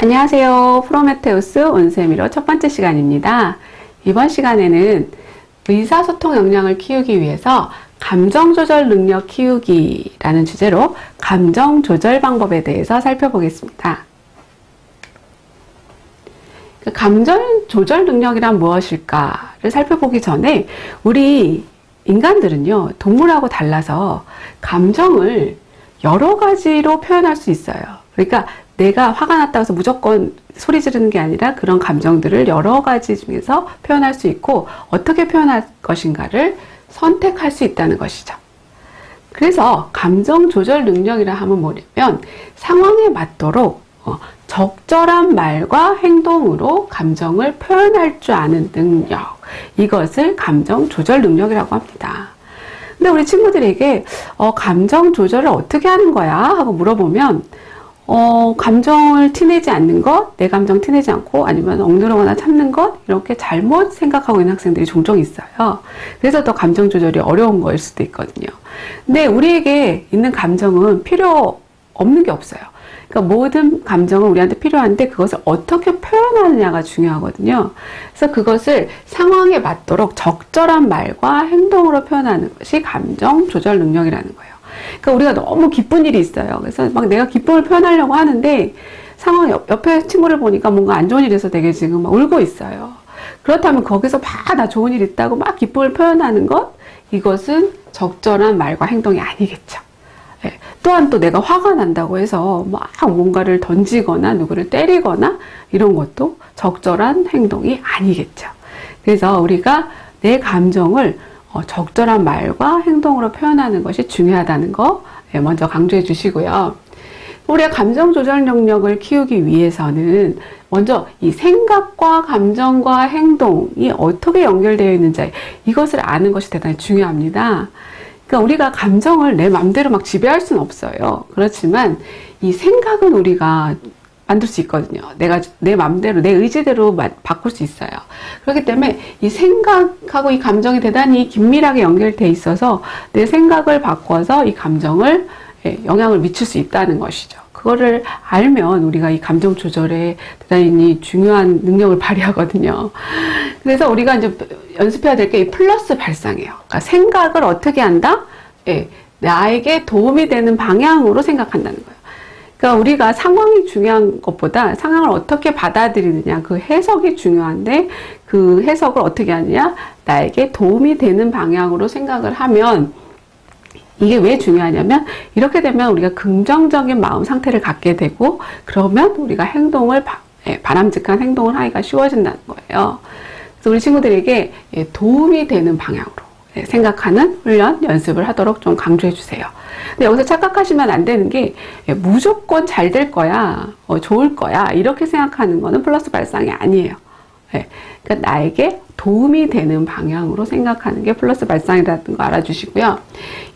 안녕하세요. 프로메테우스 온세미로 첫 번째 시간입니다. 이번 시간에는 의사소통 역량을 키우기 위해서 감정조절 능력 키우기라는 주제로 감정조절 방법에 대해서 살펴보겠습니다. 감정조절 능력이란 무엇일까를 살펴보기 전에 우리 인간들은요, 동물하고 달라서 감정을 여러 가지로 표현할 수 있어요. 그러니까 내가 화가 났다고 해서 무조건 소리 지르는 게 아니라 그런 감정들을 여러 가지 중에서 표현할 수 있고 어떻게 표현할 것인가를 선택할 수 있다는 것이죠. 그래서 감정 조절 능력이라 하면 뭐냐면 상황에 맞도록 적절한 말과 행동으로 감정을 표현할 줄 아는 능력, 이것을 감정 조절 능력이라고 합니다. 근데 우리 친구들에게 감정 조절을 어떻게 하는 거야? 하고 물어보면 감정을 티내지 않는 것, 내 감정 티내지 않고 아니면 억누르거나 참는 것, 이렇게 잘못 생각하고 있는 학생들이 종종 있어요. 그래서 더 감정 조절이 어려운 거일 수도 있거든요. 근데 우리에게 있는 감정은 필요 없는 게 없어요. 그러니까 모든 감정은 우리한테 필요한데 그것을 어떻게 표현하느냐가 중요하거든요. 그래서 그것을 상황에 맞도록 적절한 말과 행동으로 표현하는 것이 감정 조절 능력이라는 거예요. 그러니까 우리가 너무 기쁜 일이 있어요. 그래서 막 내가 기쁨을 표현하려고 하는데 상황 옆에 친구를 보니까 뭔가 안 좋은 일이 있어서 되게 지금 막 울고 있어요. 그렇다면 거기서 막 나 좋은 일 있다고 막 기쁨을 표현하는 것, 이것은 적절한 말과 행동이 아니겠죠. 네. 또한 또 내가 화가 난다고 해서 막 뭔가를 던지거나 누구를 때리거나 이런 것도 적절한 행동이 아니겠죠. 그래서 우리가 내 감정을 적절한 말과 행동으로 표현하는 것이 중요하다는 거 먼저 강조해 주시고요. 우리가 감정 조절 능력을 키우기 위해서는 먼저 이 생각과 감정과 행동이 어떻게 연결되어 있는지 이것을 아는 것이 대단히 중요합니다. 그러니까 우리가 감정을 내 마음대로 막 지배할 수는 없어요. 그렇지만 이 생각은 우리가 만들 수 있거든요. 내가 내 마음대로, 내 의지대로 바꿀 수 있어요. 그렇기 때문에 이 생각하고 이 감정이 대단히 긴밀하게 연결돼 있어서 내 생각을 바꿔서 이 감정을 영향을 미칠 수 있다는 것이죠. 그거를 알면 우리가 이 감정 조절에 대단히 중요한 능력을 발휘하거든요. 그래서 우리가 이제 연습해야 될 게 이 플러스 발상이에요. 그러니까 생각을 어떻게 한다? 나에게 도움이 되는 방향으로 생각한다는 거예요. 그러니까 우리가 상황이 중요한 것보다 상황을 어떻게 받아들이느냐, 그 해석이 중요한데 그 해석을 어떻게 하느냐, 나에게 도움이 되는 방향으로 생각을 하면, 이게 왜 중요하냐면 이렇게 되면 우리가 긍정적인 마음 상태를 갖게 되고 그러면 우리가 행동을 바람직한 행동을 하기가 쉬워진다는 거예요. 그래서 우리 친구들에게 도움이 되는 방향으로 생각하는 훈련, 연습을 하도록 좀 강조해 주세요. 근데 여기서 착각하시면 안 되는 게 무조건 잘 될 거야, 좋을 거야 이렇게 생각하는 거는 플러스 발상이 아니에요. 그러니까 나에게 도움이 되는 방향으로 생각하는 게 플러스 발상이라는 거 알아주시고요.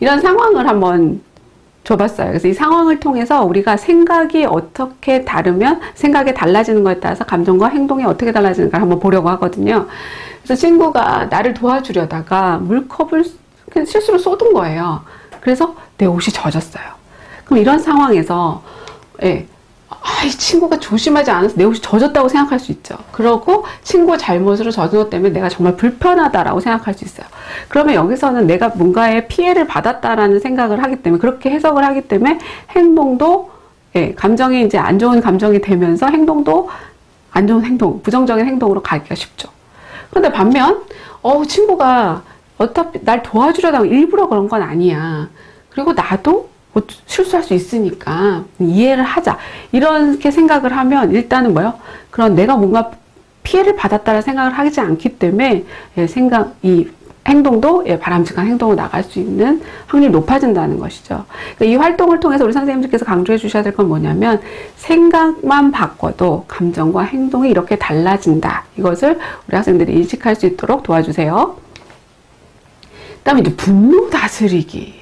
이런 상황을 한번 줘봤어요. 그래서 이 상황을 통해서 우리가 생각이 어떻게 다르면 생각이 달라지는 거에 따라서 감정과 행동이 어떻게 달라지는가 한번 보려고 하거든요. 그래서 친구가 나를 도와주려다가 물컵을 실수로 쏟은 거예요. 그래서 내 옷이 젖었어요. 그럼 이런 상황에서 이 친구가 조심하지 않아서 내 옷이 젖었다고 생각할 수 있죠. 그러고 친구 잘못으로 젖은 것 때문에 내가 정말 불편하다라고 생각할 수 있어요. 그러면 여기서는 내가 뭔가에 피해를 받았다라는 생각을 하기 때문에, 그렇게 해석을 하기 때문에 행동도 감정이 이제 안 좋은 감정이 되면서 행동도 안 좋은 행동, 부정적인 행동으로 가기가 쉽죠. 그런데 반면 친구가 어차피 날 도와주려다가 일부러 그런 건 아니야. 그리고 나도 실수할 수 있으니까 이해를 하자, 이렇게 생각을 하면 일단은 그런 내가 뭔가 피해를 받았다는 생각을 하지 않기 때문에 이 행동도 바람직한 행동으로 나갈 수 있는 확률이 높아진다는 것이죠. 그러니까 이 활동을 통해서 우리 선생님들께서 강조해 주셔야 될 건 뭐냐면 생각만 바꿔도 감정과 행동이 이렇게 달라진다, 이것을 우리 학생들이 인식할 수 있도록 도와주세요. 그 다음에 이제 분노 다스리기.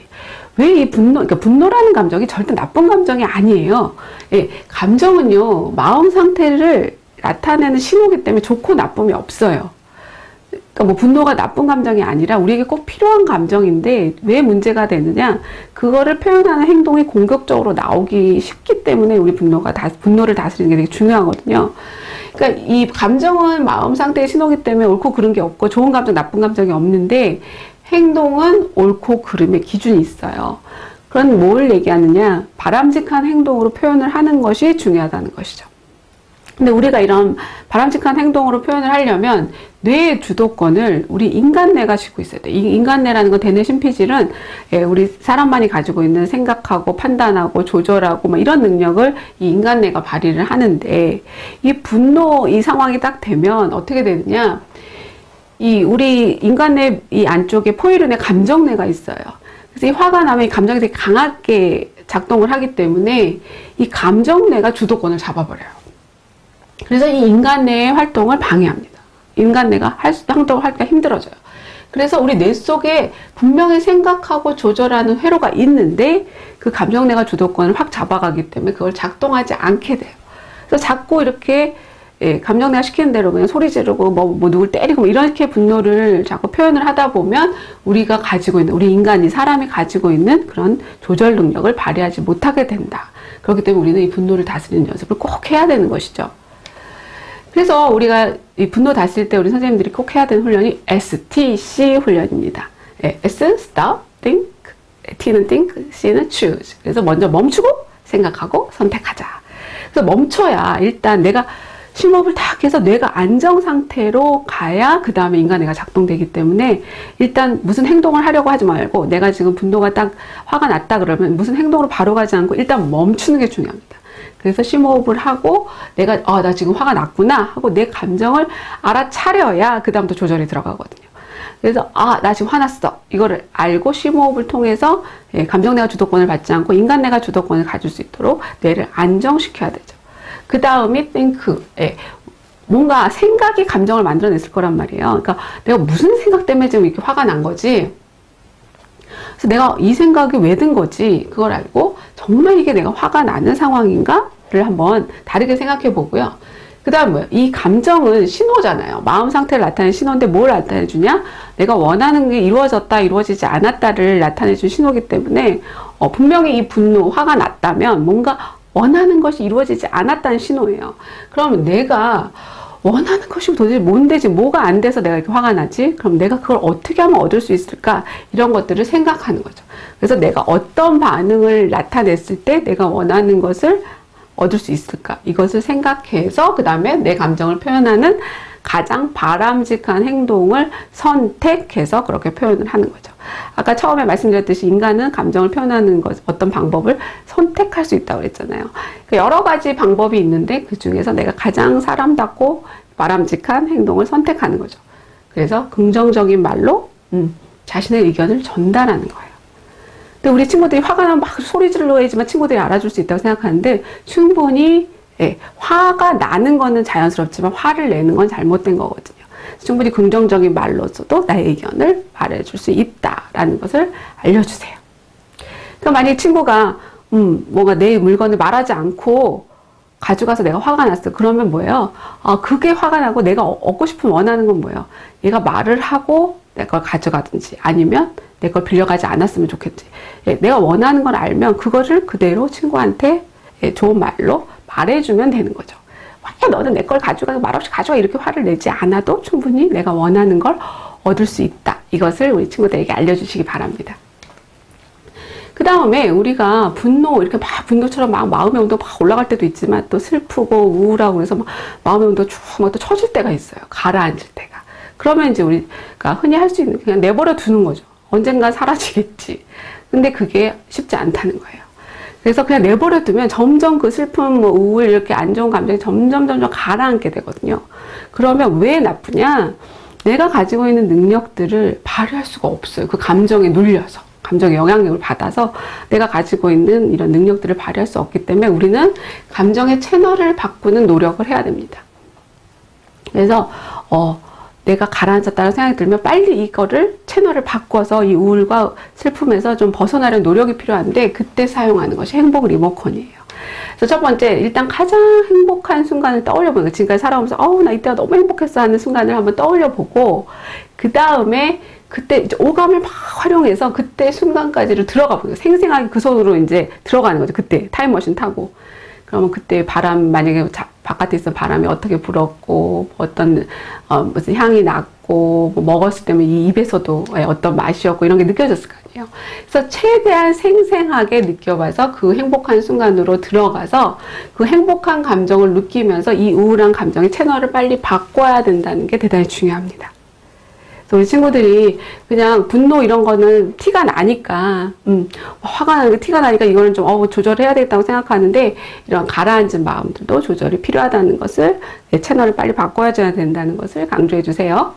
왜 이 그러니까 분노라는 감정이 절대 나쁜 감정이 아니에요. 감정은요, 마음 상태를 나타내는 신호기 때문에 좋고 나쁨이 없어요. 그러니까 뭐 분노가 나쁜 감정이 아니라 우리에게 꼭 필요한 감정인데 왜 문제가 되느냐? 그거를 표현하는 행동이 공격적으로 나오기 쉽기 때문에 우리 분노를 다스리는 게 되게 중요하거든요. 그러니까 이 감정은 마음 상태의 신호기 때문에 옳고 그른 게 없고 좋은 감정, 나쁜 감정이 없는데 행동은 옳고 그름의 기준이 있어요. 그런 뭘 얘기하느냐? 바람직한 행동으로 표현을 하는 것이 중요하다는 것이죠. 근데 우리가 이런 바람직한 행동으로 표현을 하려면 뇌의 주도권을 우리 인간뇌가 쥐고 있어야 돼. 이 인간뇌라는 건 대뇌 심피질은 우리 사람만이 가지고 있는 생각하고 판단하고 조절하고 뭐 이런 능력을 이 인간뇌가 발휘를 하는데 이 분노 이 상황이 딱 되면 어떻게 되느냐? 이 우리 인간뇌 이 안쪽에 포유류뇌 감정뇌가 있어요. 그래서 이 화가 나면 이 감정이 되게 강하게 작동을 하기 때문에 이 감정뇌가 주도권을 잡아버려요. 그래서 이 인간뇌의 활동을 방해합니다. 인간뇌가 활동을 하기가 힘들어져요. 그래서 우리 뇌 속에 분명히 생각하고 조절하는 회로가 있는데 그 감정뇌가 주도권을 확 잡아가기 때문에 그걸 작동하지 않게 돼요. 그래서 자꾸 이렇게 감정뇌가 시키는 대로 그냥 소리 지르고 뭐 누굴 때리고 뭐 이렇게 분노를 자꾸 표현을 하다 보면 우리가 가지고 있는 우리 인간이 사람이 가지고 있는 그런 조절 능력을 발휘하지 못하게 된다. 그렇기 때문에 우리는 이 분노를 다스리는 연습을 꼭 해야 되는 것이죠. 그래서 우리가 이 분노 다스릴 때 우리 선생님들이 꼭 해야 되는 훈련이 STC 훈련입니다. S, stop, think, T는 think, C는 choose. 그래서 먼저 멈추고 생각하고 선택하자. 그래서 멈춰야 일단 내가 심호흡을 딱 해서 뇌가 안정 상태로 가야 그 다음에 인간뇌가 작동되기 때문에 일단 무슨 행동을 하려고 하지 말고 내가 지금 분노가 딱 화가 났다 그러면 무슨 행동으로 바로 가지 않고 일단 멈추는 게 중요합니다. 그래서 심호흡을 하고 내가 나 지금 화가 났구나 하고 내 감정을 알아차려야 그 다음부터 조절이 들어가거든요. 그래서 나 지금 화났어 이거를 알고 심호흡을 통해서 감정뇌가 주도권을 받지 않고 인간뇌가 주도권을 가질 수 있도록 뇌를 안정시켜야 되죠. 그 다음이 think. 뭔가 생각이 감정을 만들어냈을 거란 말이에요. 그러니까 내가 무슨 생각 때문에 지금 이렇게 화가 난 거지? 그래서 내가 이 생각이 왜 든 거지? 그걸 알고 정말 이게 내가 화가 나는 상황인가?를 한번 다르게 생각해 보고요. 그 다음 뭐예요? 이 감정은 신호잖아요. 마음 상태를 나타내는 신호인데 뭘 나타내 주냐? 내가 원하는 게 이루어졌다, 이루어지지 않았다를 나타내 준 신호이기 때문에 분명히 이 분노, 화가 났다면 뭔가 원하는 것이 이루어지지 않았다는 신호예요. 그러면 내가 원하는 것이 도대체 뭔데 지금 뭐가 안 돼서 내가 이렇게 화가 나지? 그럼 내가 그걸 어떻게 하면 얻을 수 있을까? 이런 것들을 생각하는 거죠. 그래서 내가 어떤 반응을 나타냈을 때 내가 원하는 것을 얻을 수 있을까? 이것을 생각해서 그 다음에 내 감정을 표현하는 가장 바람직한 행동을 선택해서 그렇게 표현을 하는 거죠. 아까 처음에 말씀드렸듯이 인간은 감정을 표현하는 어떤 방법을 선택할 수 있다고 그랬잖아요. 여러 가지 방법이 있는데 그 중에서 내가 가장 사람답고 바람직한 행동을 선택하는 거죠. 그래서 긍정적인 말로 자신의 의견을 전달하는 거예요. 근데 우리 친구들이 화가 나면 막 소리 질러야지만 친구들이 알아줄 수 있다고 생각하는데 충분히 화가 나는 거는 자연스럽지만 화를 내는 건 잘못된 거거든요. 충분히 긍정적인 말로서도 나의 의견을 말해줄 수 있다라는 것을 알려주세요. 그럼 만약에 친구가 뭔가 내 물건을 말하지 않고 가져가서 내가 화가 났어. 그러면 뭐예요? 그게 화가 나고 내가 얻고 싶은 원하는 건 뭐예요? 얘가 말을 하고 내 걸 가져가든지 아니면 내 걸 빌려가지 않았으면 좋겠지. 내가 원하는 걸 알면 그거를 그대로 친구한테 좋은 말로 말해주면 되는 거죠. 왜 너는 내 걸 가져가 말없이 가져가 이렇게 화를 내지 않아도 충분히 내가 원하는 걸 얻을 수 있다. 이것을 우리 친구들에게 알려주시기 바랍니다. 그 다음에 우리가 이렇게 막 분노처럼 막 마음의 온도가 막 올라갈 때도 있지만 또 슬프고 우울하고 그래서 막 마음의 온도가 쭉 막 또 처질 때가 있어요. 가라앉을 때가. 그러면 이제 우리가 흔히 할 수 있는 그냥 내버려 두는 거죠. 언젠가 사라지겠지. 근데 그게 쉽지 않다는 거예요. 그래서 그냥 내버려 두면 점점 그 슬픔, 우울, 이렇게 안 좋은 감정이 점점 가라앉게 되거든요. 그러면 왜 나쁘냐? 내가 가지고 있는 능력들을 발휘할 수가 없어요. 그 감정에 눌려서. 감정의 영향력을 받아서 내가 가지고 있는 이런 능력들을 발휘할 수 없기 때문에 우리는 감정의 채널을 바꾸는 노력을 해야 됩니다. 그래서 내가 가라앉았다는 생각이 들면 빨리 이거를 채널을 바꿔서 이 우울과 슬픔에서 좀 벗어나려는 노력이 필요한데 그때 사용하는 것이 행복 리모컨이에요. 그래서 첫 번째, 일단 가장 행복한 순간을 떠올려 보는 거예요. 지금까지 살아오면서, 나 이때가 너무 행복했어 하는 순간을 한번 떠올려 보고, 그 다음에 그때 이제 오감을 막 활용해서 그때 순간까지를 들어가 보는 거예요. 생생하게 그 속으로 이제 들어가는 거죠. 그때 타임머신 타고. 그러면 그때 바람, 만약에 바깥에 있어 바람이 어떻게 불었고, 어떤, 무슨 향이 났고, 뭐 먹었을 때면 이 입에서도 어떤 맛이었고, 이런 게 느껴졌을 거 아니에요. 그래서 최대한 생생하게 느껴봐서 그 행복한 순간으로 들어가서 그 행복한 감정을 느끼면서 이 우울한 감정의 채널을 빨리 바꿔야 된다는 게 대단히 중요합니다. 그래서 우리 친구들이 그냥 분노 이런 거는 티가 나니까, 화가 나는 게 티가 나니까 이거는 좀, 조절해야 되겠다고 생각하는데, 이런 가라앉은 마음들도 조절이 필요하다는 것을, 내 채널을 빨리 바꿔줘야 된다는 것을 강조해 주세요.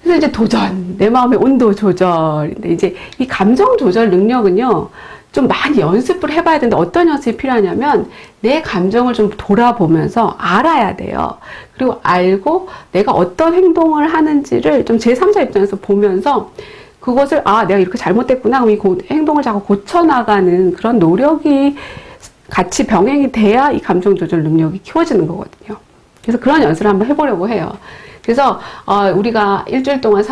그래서 이제 도전, 내 마음의 온도 조절인데, 이제 이 감정 조절 능력은요, 좀 많이 연습을 해봐야 되는데 어떤 연습이 필요하냐면 내 감정을 좀 돌아보면서 알아야 돼요. 그리고 알고 내가 어떤 행동을 하는지를 좀 제3자 입장에서 보면서 그것을 내가 이렇게 잘못됐구나. 그럼 이 행동을 자꾸 고쳐나가는 그런 노력이 같이 병행이 돼야 이 감정 조절 능력이 키워지는 거거든요. 그래서 그런 연습을 한번 해보려고 해요. 그래서 우리가 일주일 동안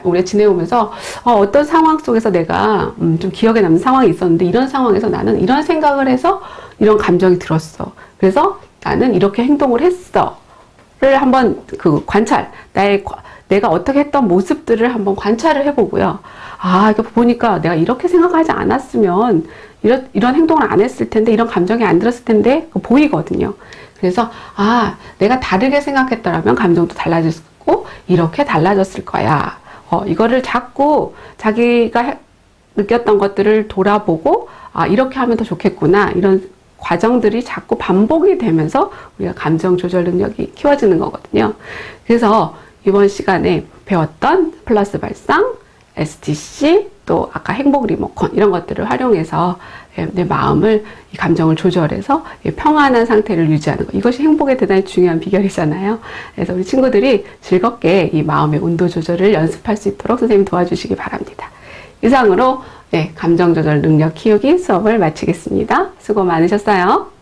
우리 지내오면서 어떤 상황 속에서 내가 좀 기억에 남는 상황이 있었는데 이런 상황에서 나는 이런 생각을 해서 이런 감정이 들었어. 그래서 나는 이렇게 행동을 했어를 한번 그 관찰, 내가 어떻게 했던 모습들을 한번 관찰을 해보고요. 이거 보니까 내가 이렇게 생각하지 않았으면 이런 행동을 안 했을 텐데, 이런 감정이 안 들었을 텐데, 보이거든요. 그래서, 내가 다르게 생각했더라면 감정도 달라졌고, 이렇게 달라졌을 거야. 이거를 자꾸 자기가 느꼈던 것들을 돌아보고, 이렇게 하면 더 좋겠구나. 이런 과정들이 자꾸 반복이 되면서 우리가 감정 조절 능력이 키워지는 거거든요. 그래서 이번 시간에 배웠던 플러스 발상, STC, 또 아까 행복 리모컨 이런 것들을 활용해서 내 마음을, 이 감정을 조절해서 평안한 상태를 유지하는 것, 이것이 행복에 대단히 중요한 비결이잖아요. 그래서 우리 친구들이 즐겁게 이 마음의 온도 조절을 연습할 수 있도록 선생님 도와주시기 바랍니다. 이상으로 감정 조절 능력 키우기 수업을 마치겠습니다. 수고 많으셨어요.